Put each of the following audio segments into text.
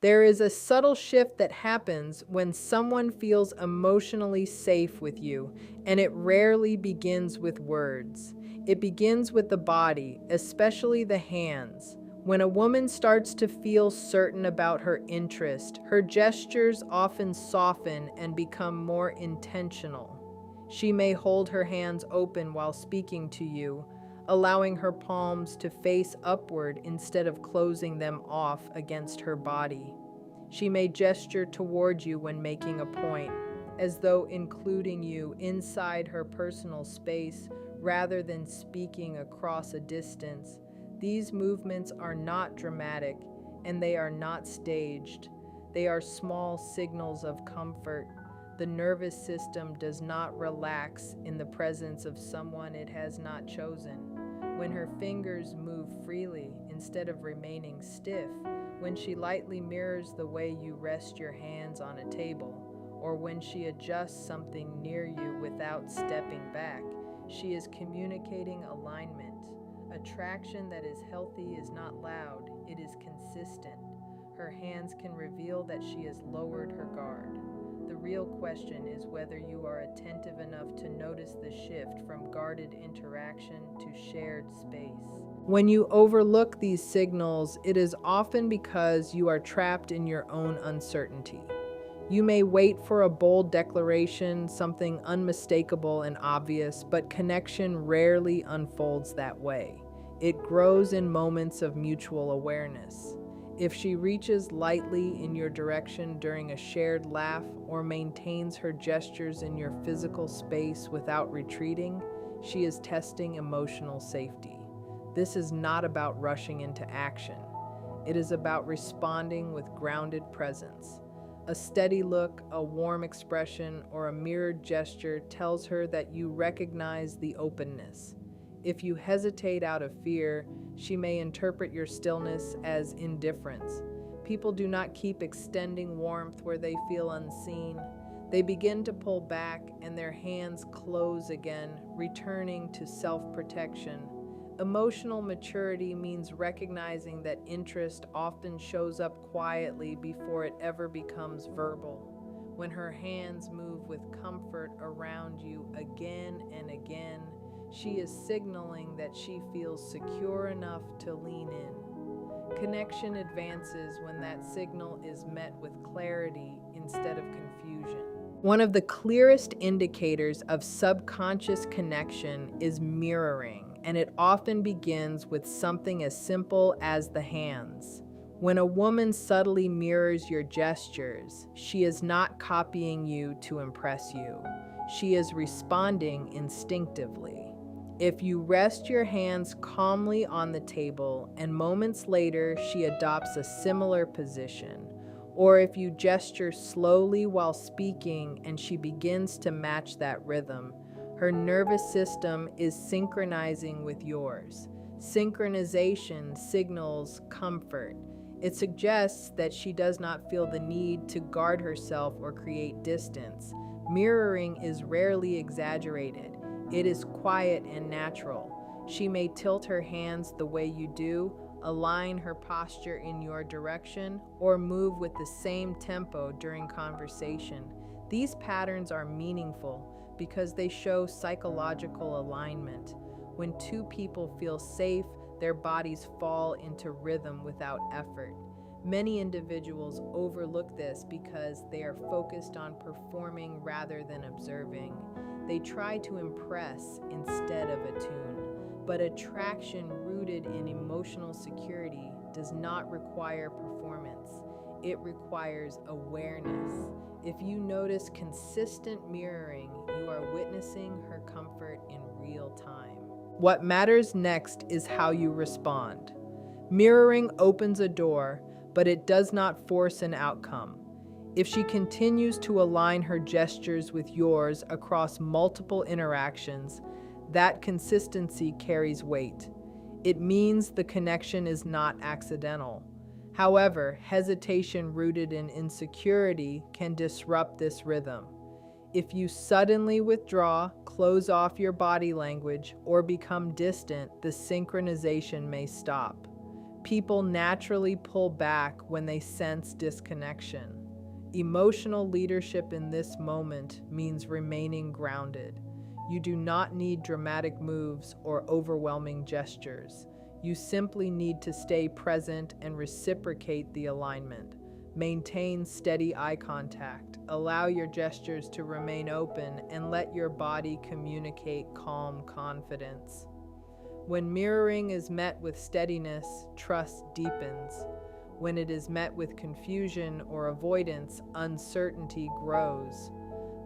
There is a subtle shift that happens when someone feels emotionally safe with you, and it rarely begins with words. It begins with the body, especially the hands. When a woman starts to feel certain about her interest, her gestures often soften and become more intentional. She may hold her hands open while speaking to you, allowing her palms to face upward instead of closing them off against her body. She may gesture toward you when making a point, as though including you inside her personal space rather than speaking across a distance. These movements are not dramatic and they are not staged. They are small signals of comfort. The nervous system does not relax in the presence of someone it has not chosen. When her fingers move freely instead of remaining stiff, when she lightly mirrors the way you rest your hands on a table, or when she adjusts something near you without stepping back, she is communicating alignment. Attraction that is healthy is not loud, it is consistent. Her hands can reveal that she has lowered her guard. The real question is whether you are attentive enough to notice the shift from guarded interaction to shared space. When you overlook these signals, it is often because you are trapped in your own uncertainty. You may wait for a bold declaration, something unmistakable and obvious, but connection rarely unfolds that way. It grows in moments of mutual awareness. If she reaches lightly in your direction during a shared laugh or maintains her gestures in your physical space without retreating, she is testing emotional safety. This is not about rushing into action. It is about responding with grounded presence. A steady look, a warm expression, or a mirrored gesture tells her that you recognize the openness. If you hesitate out of fear, she may interpret your stillness as indifference. People do not keep extending warmth where they feel unseen. They begin to pull back and their hands close again, returning to self-protection. Emotional maturity means recognizing that interest often shows up quietly before it ever becomes verbal. When her hands move with comfort around you again and again, she is signaling that she feels secure enough to lean in. Connection advances when that signal is met with clarity instead of confusion. One of the clearest indicators of subconscious connection is mirroring, and it often begins with something as simple as the hands. When a woman subtly mirrors your gestures, she is not copying you to impress you. She is responding instinctively. If you rest your hands calmly on the table and moments later she adopts a similar position, or if you gesture slowly while speaking and she begins to match that rhythm, her nervous system is synchronizing with yours. Synchronization signals comfort. It suggests that she does not feel the need to guard herself or create distance. Mirroring is rarely exaggerated. It is quiet and natural. She may tilt her hands the way you do, align her posture in your direction, or move with the same tempo during conversation. These patterns are meaningful because they show psychological alignment. When two people feel safe, their bodies fall into rhythm without effort. Many individuals overlook this because they are focused on performing rather than observing. They try to impress instead of attune. But attraction rooted in emotional security does not require performance. It requires awareness. If you notice consistent mirroring, you are witnessing her comfort in real time. What matters next is how you respond. Mirroring opens a door, but it does not force an outcome. If she continues to align her gestures with yours across multiple interactions, that consistency carries weight. It means the connection is not accidental. However, hesitation rooted in insecurity can disrupt this rhythm. If you suddenly withdraw, close off your body language, or become distant, the synchronization may stop. People naturally pull back when they sense disconnection. Emotional leadership in this moment means remaining grounded. You do not need dramatic moves or overwhelming gestures. You simply need to stay present and reciprocate the alignment. Maintain steady eye contact. Allow your gestures to remain open and let your body communicate calm confidence. When mirroring is met with steadiness, trust deepens. When it is met with confusion or avoidance, uncertainty grows.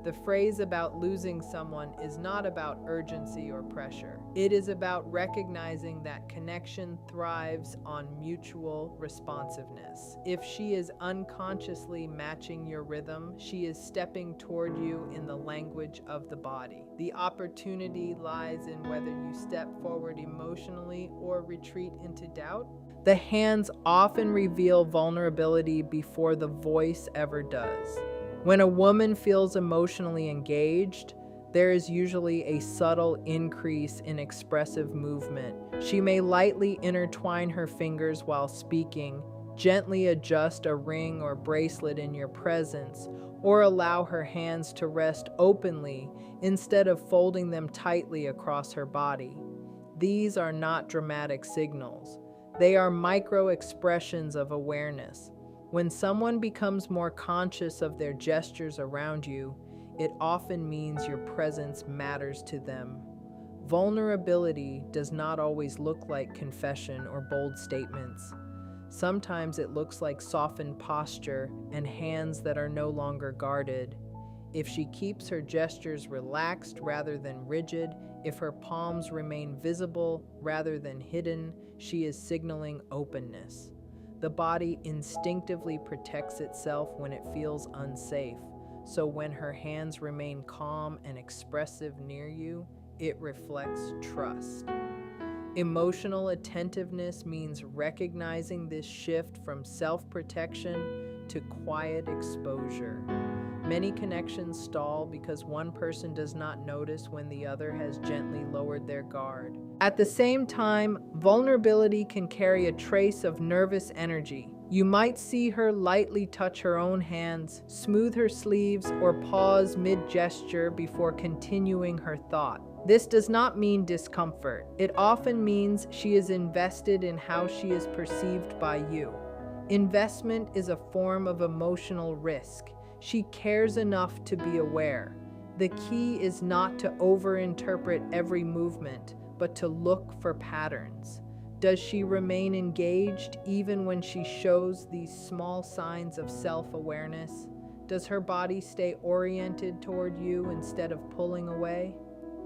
The phrase about losing someone is not about urgency or pressure. It is about recognizing that connection thrives on mutual responsiveness. If she is unconsciously matching your rhythm, she is stepping toward you in the language of the body. The opportunity lies in whether you step forward emotionally or retreat into doubt. The hands often reveal vulnerability before the voice ever does. When a woman feels emotionally engaged, there is usually a subtle increase in expressive movement. She may lightly intertwine her fingers while speaking, gently adjust a ring or bracelet in your presence, or allow her hands to rest openly instead of folding them tightly across her body. These are not dramatic signals. They are micro-expressions of awareness. When someone becomes more conscious of their gestures around you, it often means your presence matters to them. Vulnerability does not always look like confession or bold statements. Sometimes it looks like softened posture and hands that are no longer guarded. If she keeps her gestures relaxed rather than rigid, if her palms remain visible rather than hidden, she is signaling openness. The body instinctively protects itself when it feels unsafe, so when her hands remain calm and expressive near you, it reflects trust. Emotional attentiveness means recognizing this shift from self-protection to quiet exposure. Many connections stall because one person does not notice when the other has gently lowered their guard. At the same time, vulnerability can carry a trace of nervous energy. You might see her lightly touch her own hands, smooth her sleeves, or pause mid-gesture before continuing her thought. This does not mean discomfort. It often means she is invested in how she is perceived by you. Investment is a form of emotional risk. She cares enough to be aware. The key is not to overinterpret every movement, but to look for patterns. Does she remain engaged even when she shows these small signs of self-awareness? Does her body stay oriented toward you instead of pulling away?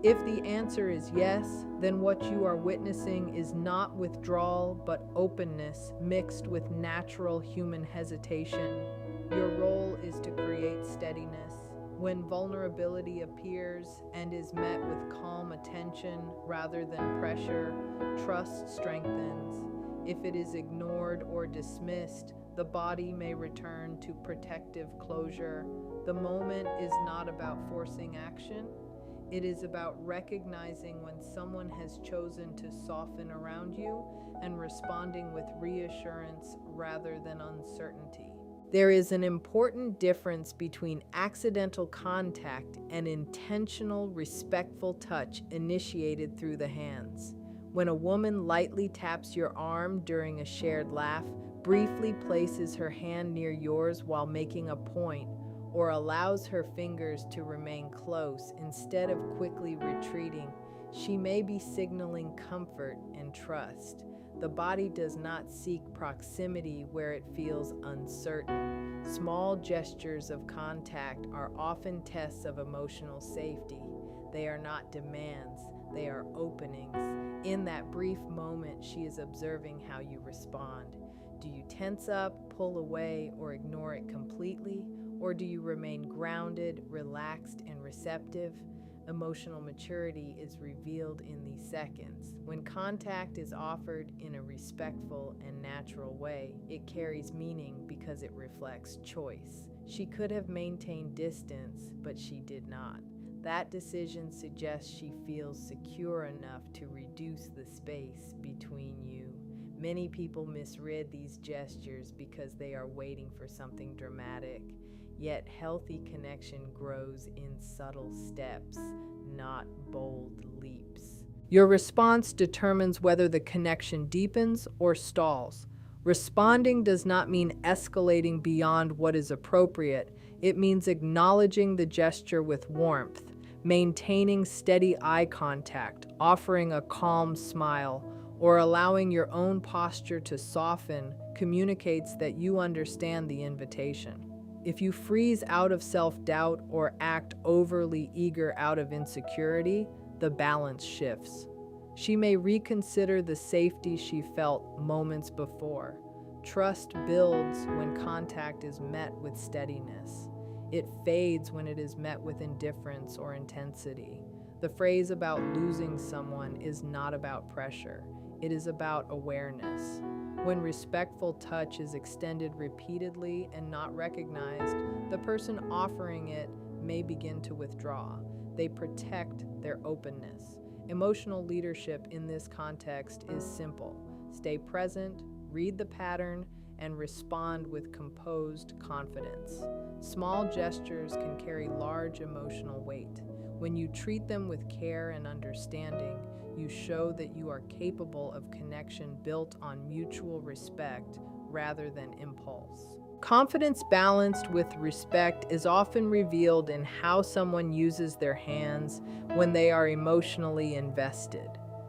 If the answer is yes, then what you are witnessing is not withdrawal but openness mixed with natural human hesitation. Your role is to create steadiness. When vulnerability appears and is met with calm attention rather than pressure, trust strengthens. If it is ignored or dismissed, the body may return to protective closure. The moment is not about forcing action. It is about recognizing when someone has chosen to soften around you and responding with reassurance rather than uncertainty. There is an important difference between accidental contact and intentional, respectful touch initiated through the hands. When a woman lightly taps your arm during a shared laugh, briefly places her hand near yours while making a point, or allows her fingers to remain close instead of quickly retreating, she may be signaling comfort and trust. The body does not seek proximity where it feels uncertain. Small gestures of contact are often tests of emotional safety. They are not demands, they are openings. In that brief moment, she is observing how you respond. Do you tense up, pull away, or ignore it completely? Or do you remain grounded, relaxed, and receptive? Emotional maturity is revealed in these seconds. When contact is offered in a respectful and natural way, it carries meaning because it reflects choice. She could have maintained distance, but she did not. That decision suggests she feels secure enough to reduce the space between you. Many people misread these gestures because they are waiting for something dramatic, yet healthy connection grows in subtle steps, not bold leaps. Your response determines whether the connection deepens or stalls. Responding does not mean escalating beyond what is appropriate. It means acknowledging the gesture with warmth, maintaining steady eye contact, offering a calm smile, or allowing your own posture to soften communicates that you understand the invitation. If you freeze out of self-doubt or act overly eager out of insecurity, the balance shifts. She may reconsider the safety she felt moments before. Trust builds when contact is met with steadiness. It fades when it is met with indifference or intensity. The phrase about losing someone is not about pressure. It is about awareness. When respectful touch is extended repeatedly and not recognized, the person offering it may begin to withdraw. They protect their openness. Emotional leadership in this context is simple. Stay present, read the pattern, and respond with composed confidence. Small gestures can carry large emotional weight. When you treat them with care and understanding, you show that you are capable of connection built on mutual respect rather than impulse. Confidence balanced with respect is often revealed in how someone uses their hands when they are emotionally invested.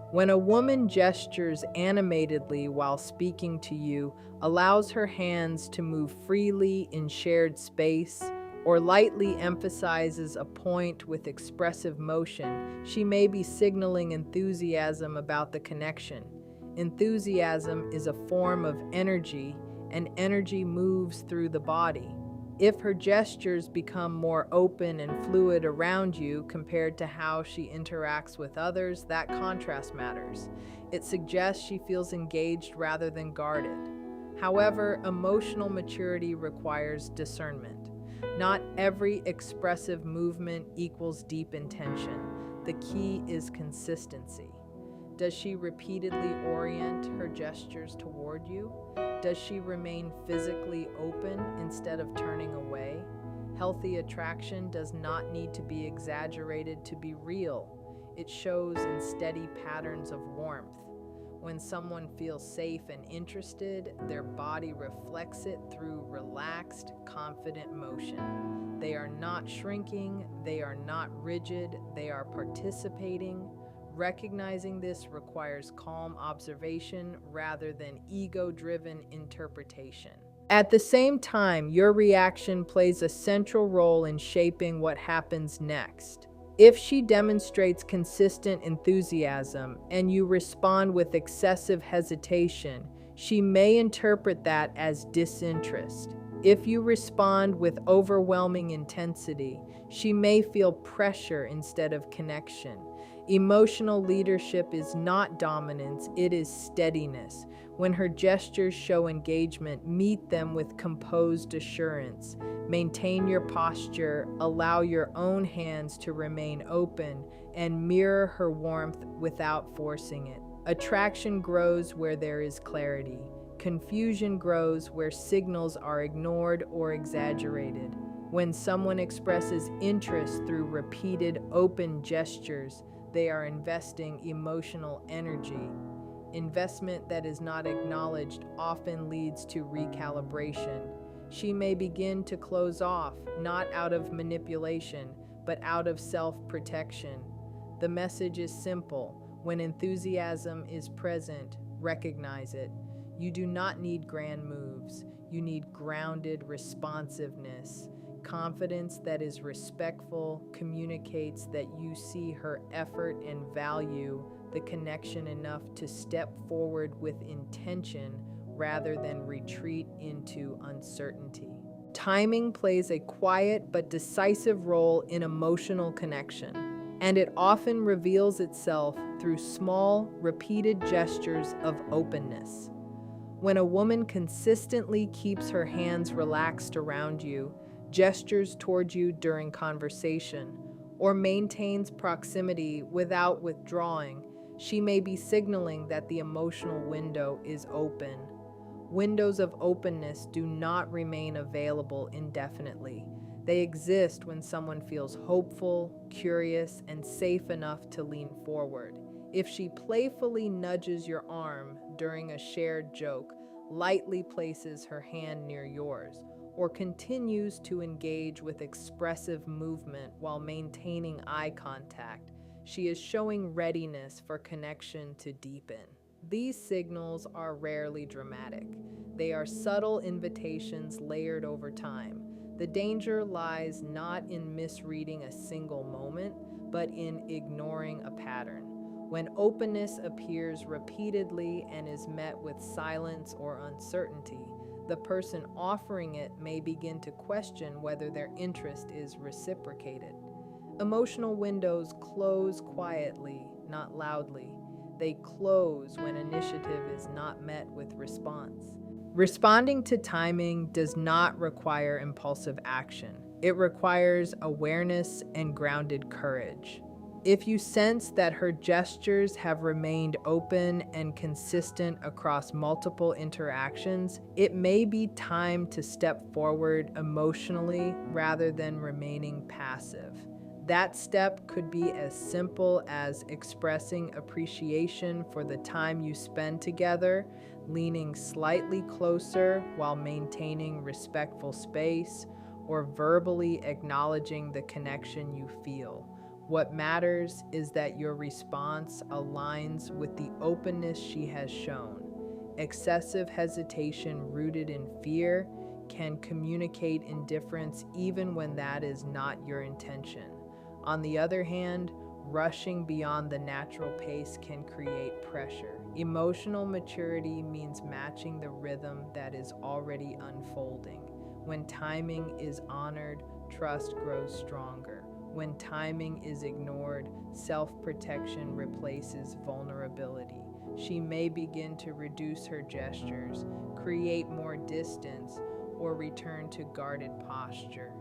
When a woman gestures animatedly while speaking to you, allows her hands to move freely in shared space, or lightly emphasizes a point with expressive motion, she may be signaling enthusiasm about the connection. Enthusiasm is a form of energy, and energy moves through the body. If her gestures become more open and fluid around you compared to how she interacts with others, that contrast matters. It suggests she feels engaged rather than guarded. However, emotional maturity requires discernment. Not every expressive movement equals deep intention. The key is consistency. Does she repeatedly orient her gestures toward you? Does she remain physically open instead of turning away? Healthy attraction does not need to be exaggerated to be real. It shows in steady patterns of warmth. When someone feels safe and interested, their body reflects it through relaxed, confident motion. They are not shrinking, they are not rigid, they are participating. Recognizing this requires calm observation rather than ego-driven interpretation. At the same time, your reaction plays a central role in shaping what happens next. If she demonstrates consistent enthusiasm and you respond with excessive hesitation, she may interpret that as disinterest. If you respond with overwhelming intensity, she may feel pressure instead of connection. Emotional leadership is not dominance, it is steadiness. When her gestures show engagement, meet them with composed assurance. Maintain your posture, allow your own hands to remain open, and mirror her warmth without forcing it. Attraction grows where there is clarity. Confusion grows where signals are ignored or exaggerated. When someone expresses interest through repeated, open gestures, they are investing emotional energy. Investment that is not acknowledged often leads to recalibration. She may begin to close off, not out of manipulation, but out of self-protection. The message is simple. When enthusiasm is present, recognize it. You do not need grand moves. You need grounded responsiveness. Confidence that is respectful communicates that you see her effort and value the connection enough to step forward with intention rather than retreat into uncertainty. Timing plays a quiet but decisive role in emotional connection, and it often reveals itself through small, repeated gestures of openness. When a woman consistently keeps her hands relaxed around you, gestures toward you during conversation, or maintains proximity without withdrawing, She may be signaling that the emotional window is open. Windows of openness do not remain available indefinitely. They exist when someone feels hopeful, curious, and safe enough to lean forward. If she playfully nudges your arm during a shared joke, lightly places her hand near yours, or continues to engage with expressive movement while maintaining eye contact, she is showing readiness for connection to deepen. These signals are rarely dramatic. They are subtle invitations layered over time. The danger lies not in misreading a single moment, but in ignoring a pattern. When openness appears repeatedly and is met with silence or uncertainty, the person offering it may begin to question whether their interest is reciprocated. Emotional windows close quietly, not loudly. They close when initiative is not met with response. Responding to timing does not require impulsive action. It requires awareness and grounded courage. If you sense that her gestures have remained open and consistent across multiple interactions, it may be time to step forward emotionally rather than remaining passive. That step could be as simple as expressing appreciation for the time you spend together, leaning slightly closer while maintaining respectful space, or verbally acknowledging the connection you feel. What matters is that your response aligns with the openness she has shown. Excessive hesitation rooted in fear can communicate indifference even when that is not your intention. On the other hand, rushing beyond the natural pace can create pressure. Emotional maturity means matching the rhythm that is already unfolding. When timing is honored, trust grows stronger. When timing is ignored, self-protection replaces vulnerability. She may begin to reduce her gestures, create more distance, or return to guarded posture.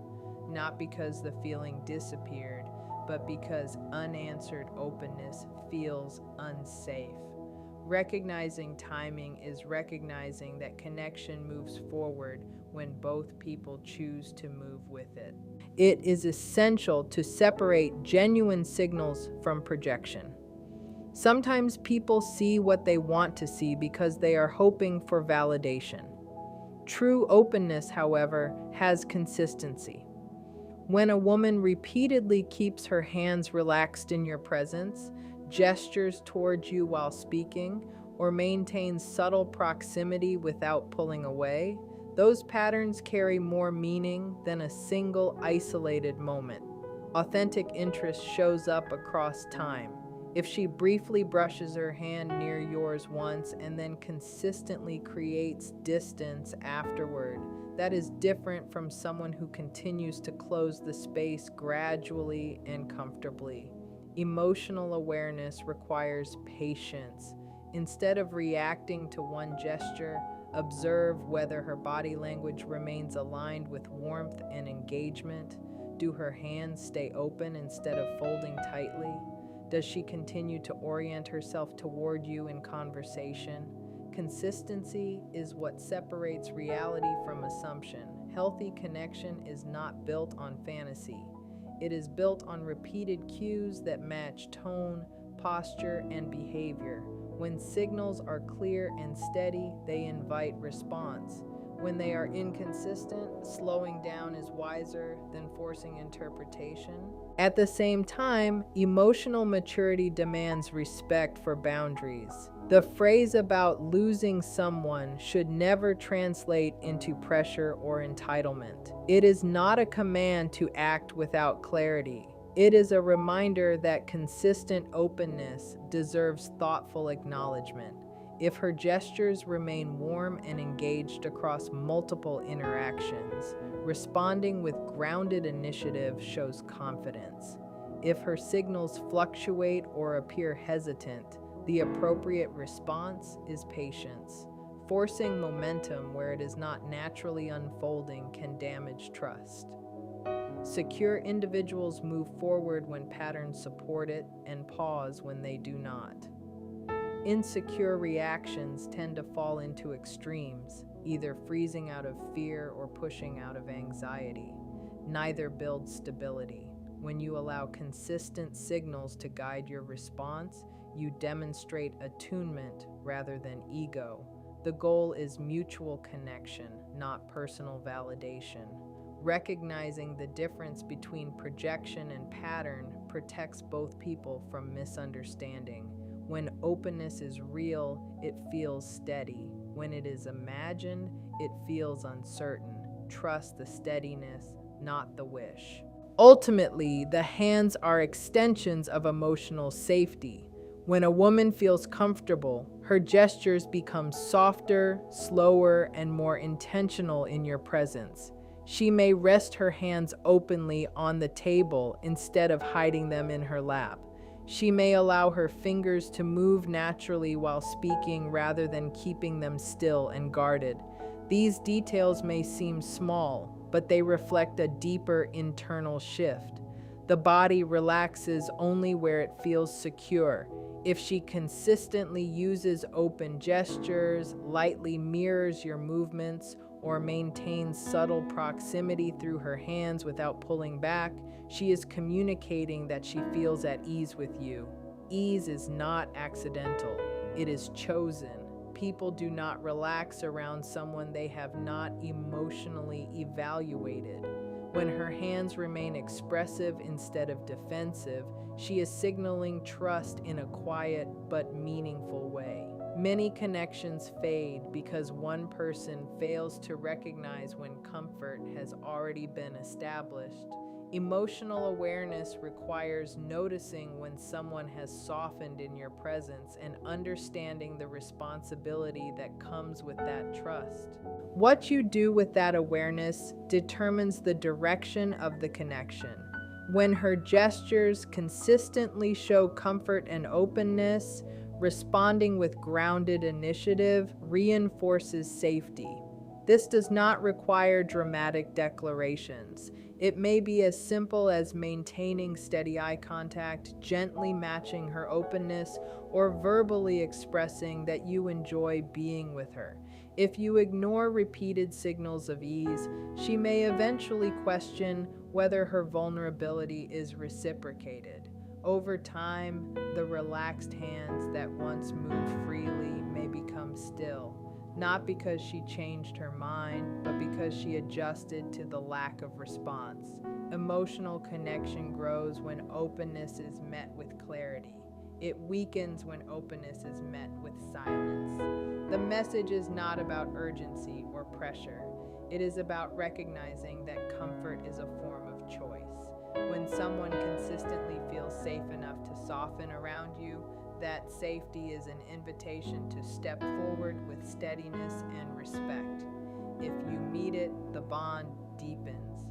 Not because the feeling disappeared, but because unanswered openness feels unsafe. Recognizing timing is recognizing that connection moves forward when both people choose to move with it. It is essential to separate genuine signals from projection. Sometimes people see what they want to see because they are hoping for validation. True openness, however, has consistency. When a woman repeatedly keeps her hands relaxed in your presence, gestures towards you while speaking, or maintains subtle proximity without pulling away, those patterns carry more meaning than a single isolated moment. Authentic interest shows up across time. If she briefly brushes her hand near yours once and then consistently creates distance afterward, that is different from someone who continues to close the space gradually and comfortably. Emotional awareness requires patience. Instead of reacting to one gesture, observe whether her body language remains aligned with warmth and engagement. Do her hands stay open instead of folding tightly? Does she continue to orient herself toward you in conversation? Consistency is what separates reality from assumption. Healthy connection is not built on fantasy. It is built on repeated cues that match tone, posture, and behavior. When signals are clear and steady, they invite response. When they are inconsistent, slowing down is wiser than forcing interpretation. At the same time, emotional maturity demands respect for boundaries. The phrase about losing someone should never translate into pressure or entitlement. It is not a command to act without clarity. It is a reminder that consistent openness deserves thoughtful acknowledgement. If her gestures remain warm and engaged across multiple interactions, responding with grounded initiative shows confidence. If her signals fluctuate or appear hesitant, the appropriate response is patience. Forcing momentum where it is not naturally unfolding can damage trust. Secure individuals move forward when patterns support it and pause when they do not. Insecure reactions tend to fall into extremes, either freezing out of fear or pushing out of anxiety. Neither builds stability. When you allow consistent signals to guide your response, you demonstrate attunement rather than ego. The goal is mutual connection, not personal validation. Recognizing the difference between projection and pattern protects both people from misunderstanding. When openness is real, it feels steady. When it is imagined, it feels uncertain. Trust the steadiness, not the wish. Ultimately, the hands are extensions of emotional safety. When a woman feels comfortable, her gestures become softer, slower, and more intentional in your presence. She may rest her hands openly on the table instead of hiding them in her lap. She may allow her fingers to move naturally while speaking rather than keeping them still and guarded. These details may seem small, but they reflect a deeper internal shift. The body relaxes only where it feels secure. If she consistently uses open gestures, lightly mirrors your movements, or maintains subtle proximity through her hands without pulling back, she is communicating that she feels at ease with you. Ease is not accidental, it is chosen. People do not relax around someone they have not emotionally evaluated. When her hands remain expressive instead of defensive, she is signaling trust in a quiet but meaningful way. Many connections fade because one person fails to recognize when comfort has already been established. Emotional awareness requires noticing when someone has softened in your presence and understanding the responsibility that comes with that trust. What you do with that awareness determines the direction of the connection. When her gestures consistently show comfort and openness, responding with grounded initiative reinforces safety. This does not require dramatic declarations. It may be as simple as maintaining steady eye contact, gently matching her openness, or verbally expressing that you enjoy being with her. If you ignore repeated signals of ease, she may eventually question whether her vulnerability is reciprocated. Over time, the relaxed hands that once moved freely may become still, not because she changed her mind, but because she adjusted to the lack of response. Emotional connection grows when openness is met with clarity. It weakens when openness is met with silence. The message is not about urgency or pressure. It is about recognizing that comfort is a form of choice. When someone consistently feels safe enough to soften around you, that safety is an invitation to step forward with steadiness and respect. If you meet it, the bond deepens.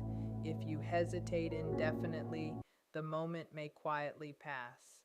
If you hesitate indefinitely, the moment may quietly pass.